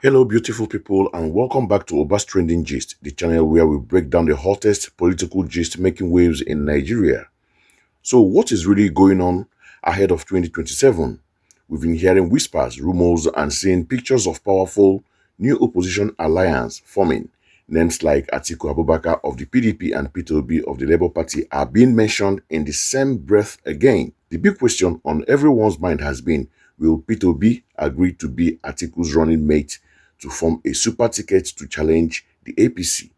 Hello, beautiful people, and welcome back to Oba's Trending Gist, the channel where we break down the hottest political gist making waves in Nigeria. So, what is really going on ahead of 2027? We've been hearing whispers, rumors, and seeing pictures of powerful new opposition alliance forming. Names like Atiku Abubakar of the PDP and Peter Obi of the Labour Party are being mentioned in the same breath again. The big question on everyone's mind has been, will Peter Obi agree to be Atiku's running mate to form a super ticket to challenge the APC?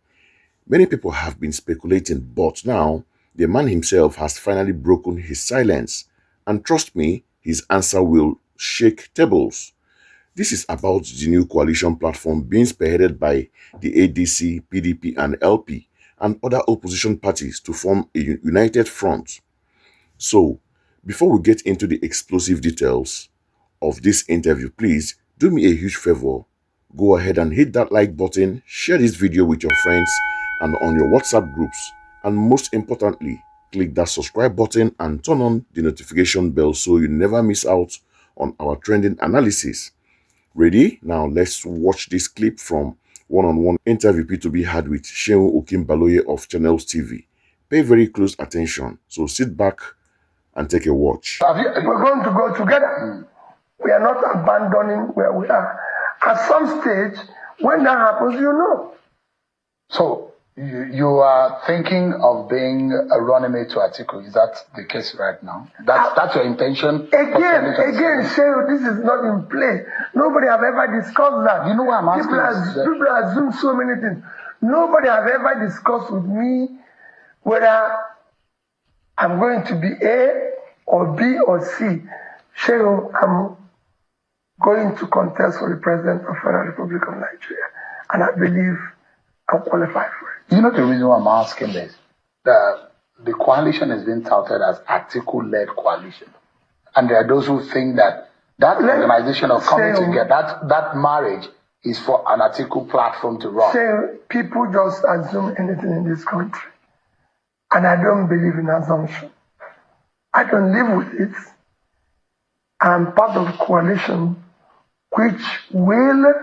Many people have been speculating, but now the man himself has finally broken his silence. And trust me, his answer will shake tables. This is about the new coalition platform being spearheaded by the ADC, PDP, and LP, and other opposition parties to form a united front. So, before we get into the explosive details of this interview, please do me a huge favor. Go ahead and hit that like button, share this video with your friends and on your WhatsApp groups. And most importantly, click that subscribe button and turn on the notification bell so you never miss out on our trending analysis. Ready? Now let's watch this clip from one-on-one interview P2B had with Shehu Okimbaloye of Channels TV. Pay very close attention, so sit back and take a watch. We're going to go together. We are not abandoning where we are. At some stage, when that happens, you know. So, you are thinking of being a running mate to Atiku. Is that the case right now? That's your intention? Again, Shehu, this is not in play. Nobody have ever discussed that. You know what I'm asking? People assume so many things. Nobody have ever discussed with me whether I'm going to be A or B or C. Shehu, I'm going to contest for the President of the Federal Republic of Nigeria. And I believe I'm qualified for it. You know the reason why I'm asking this? The coalition has been touted as Atiku-led coalition. And there are those who think that organization of coming together, that marriage is for an Atiku platform to run. People just assume anything in this country. And I don't believe in assumption. I don't live with it. I'm part of a coalition which will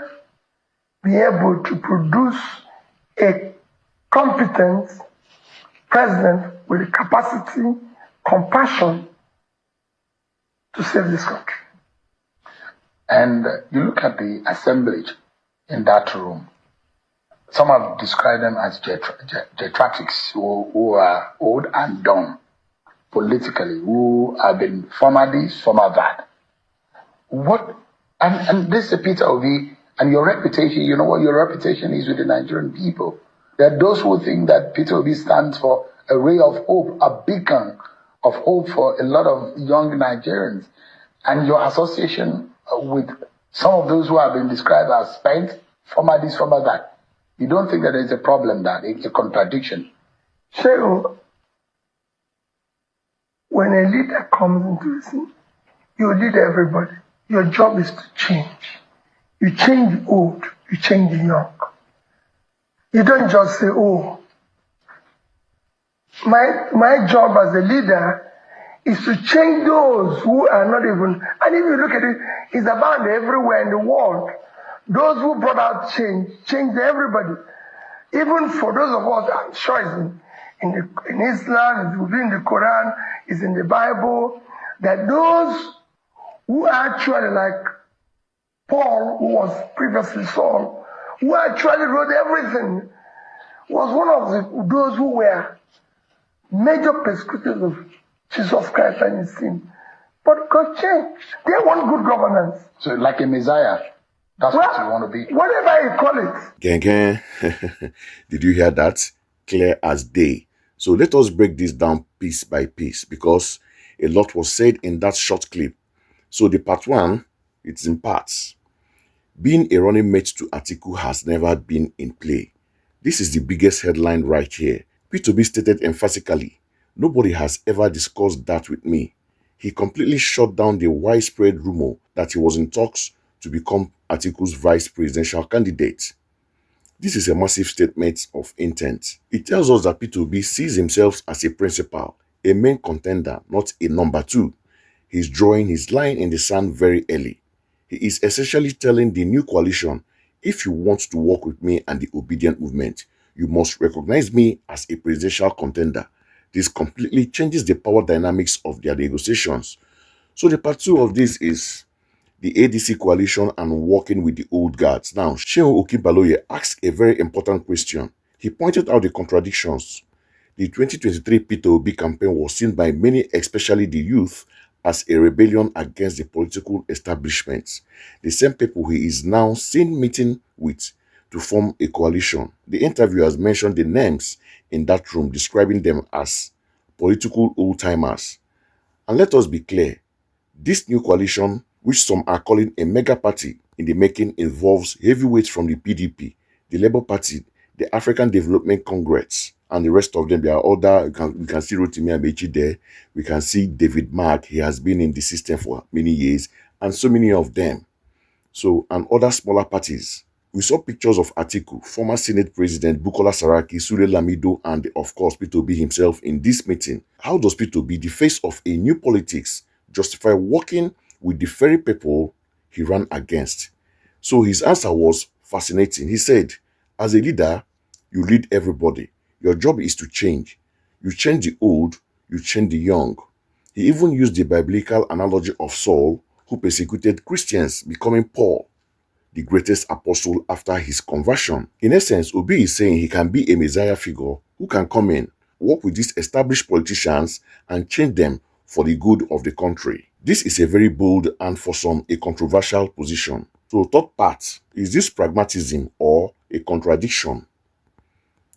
be able to produce a competent president with the capacity, compassion to save this country. And you look at the assemblage in that room. Some have described them as geriatrics who are old and done politically, who have been former this, former that. And this is Peter Obi, and your reputation, you know what your reputation is with the Nigerian people. There are those who think that Peter Obi stands for a ray of hope, a beacon of hope for a lot of young Nigerians. And your association with some of those who have been described as spent, former this, former that. You don't think that there's a problem, that it's a contradiction? Shehu, when a leader comes into the scene, you lead everybody. Your job is to change. You change the old, you change the young. You don't just say, oh, my job as a leader is to change those who are not even, and if you look at it, it's about everywhere in the world. Those who brought out change everybody. Even for those of us, I'm sure it's in Islam, it's within the Quran, it's in the Bible, that those who actually, like Paul, who was previously Saul, who actually wrote everything, was one of those who were major persecutors of Jesus Christ and his sin. But God changed. They want good governance. So like a Messiah, that's what you want to be. Whatever you call it. Gang. Did you hear that? Clear as day. So let us break this down piece by piece, because a lot was said in that short clip. So the part one, it's in parts. Being a running mate to Atiku has never been in play. This is the biggest headline right here. P2B stated emphatically, nobody has ever discussed that with me. He completely shut down the widespread rumor that he was in talks to become Atiku's vice presidential candidate. This is a massive statement of intent. It tells us that P2B sees himself as a principal, a main contender, not a number two. He's drawing his line in the sand very early. He is essentially telling the new coalition If you want to work with me and the Obidient movement, you must recognize me as a presidential contender. This completely changes the power dynamics of their negotiations. So the part two of this is the ADC coalition and working with the old guards. Now, Shehu Okinbaloye asked a very important question. He pointed out the contradictions. The 2023 Peter Obi campaign was seen by many, especially the youth, as a rebellion against the political establishment. The same people he is now seen meeting with to form a coalition. The interviewers mentioned the names in that room, describing them as political old-timers. And let us be clear, this new coalition, which some are calling a mega party in the making, involves heavyweights from the PDP, the Labour Party, the African Development Congress, and the rest of them. There are other, we can see Rotimi Amechi there. We can see David Mark. He has been in the system for many years, and so many of them. So, and other smaller parties. We saw pictures of Atiku, former Senate President Bukola Saraki, Sule Lamido, and of course Peter Obi himself in this meeting. How does Peter Obi, the face of a new politics, justify working with the very people he ran against? So his answer was fascinating. He said, as a leader, you lead everybody. Your job is to change. You change the old, you change the young. He even used the biblical analogy of Saul, who persecuted Christians, becoming Paul, the greatest apostle after his conversion. In essence, Obi is saying he can be a Messiah figure who can come in, work with these established politicians and change them for the good of the country. This is a very bold and for some a controversial position. So third part, is this pragmatism or a contradiction?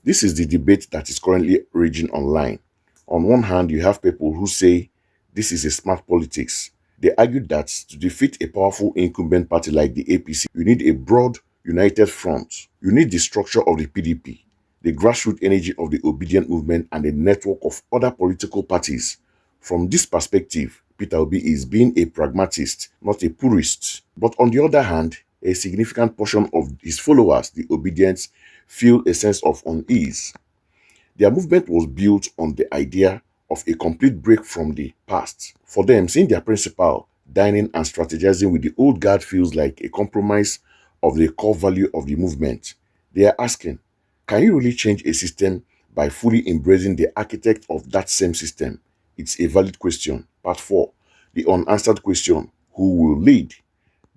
This is the debate that is currently raging online. On one hand, you have people who say this is a smart politics. They argue that to defeat a powerful incumbent party like the APC, you need a broad, united front. You need the structure of the PDP, the grassroots energy of the Obidient movement, and a network of other political parties. From this perspective, Peter Obi is being a pragmatist, not a purist. But on the other hand, a significant portion of his followers, the Obedients, feel a sense of unease. Their movement was built on the idea of a complete break from the past. For them, seeing their principal dining and strategizing with the old guard feels like a compromise of the core value of the movement. They are asking, can you really change a system by fully embracing the architect of that same system? It's a valid question. Part 4, the unanswered question, who will lead?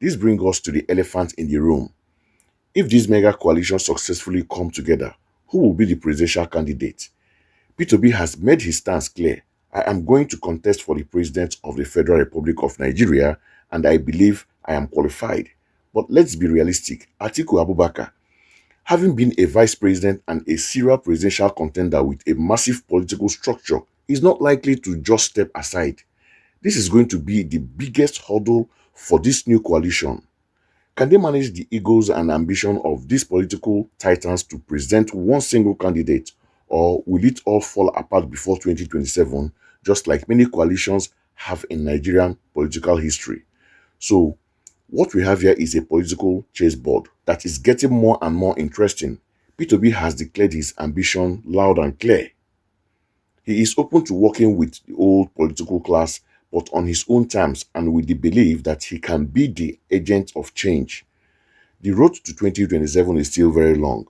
This brings us to the elephant in the room. If this mega coalition successfully come together, who will be the presidential candidate? Peter Obi has made his stance clear. I am going to contest for the president of the Federal Republic of Nigeria, and I believe I am qualified. But let's be realistic. Atiku Abubakar, having been a vice president and a serial presidential contender with a massive political structure, is not likely to just step aside. This is going to be the biggest hurdle for this new coalition. Can they manage the egos and ambition of these political titans to present one single candidate, or will it all fall apart before 2027, just like many coalitions have in Nigerian political history? So, what we have here is a political chessboard that is getting more and more interesting. Peter Obi has declared his ambition loud and clear. He is open to working with the old political class, but on his own terms and with the belief that he can be the agent of change. The road to 2027 is still very long,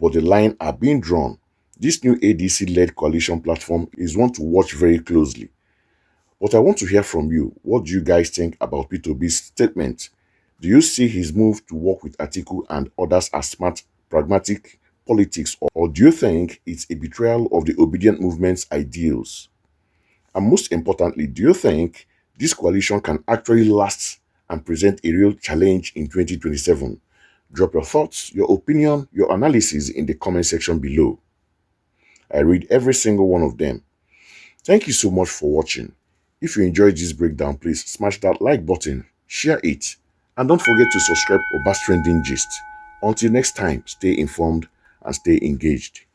but the lines are being drawn. This new ADC-led coalition platform is one to watch very closely. But I want to hear from you. What do you guys think about Peter Obi's statement? Do you see his move to work with Atiku and others as smart, pragmatic politics, or do you think it's a betrayal of the Obedient movement's ideals? And most importantly, do you think this coalition can actually last and present a real challenge in 2027? Drop your thoughts, your opinion, your analysis in the comment section below. I read every single one of them. Thank you so much for watching. If you enjoyed this breakdown, please smash that like button, share it, and don't forget to subscribe to Obas Trending Gist. Until next time, stay informed and stay engaged.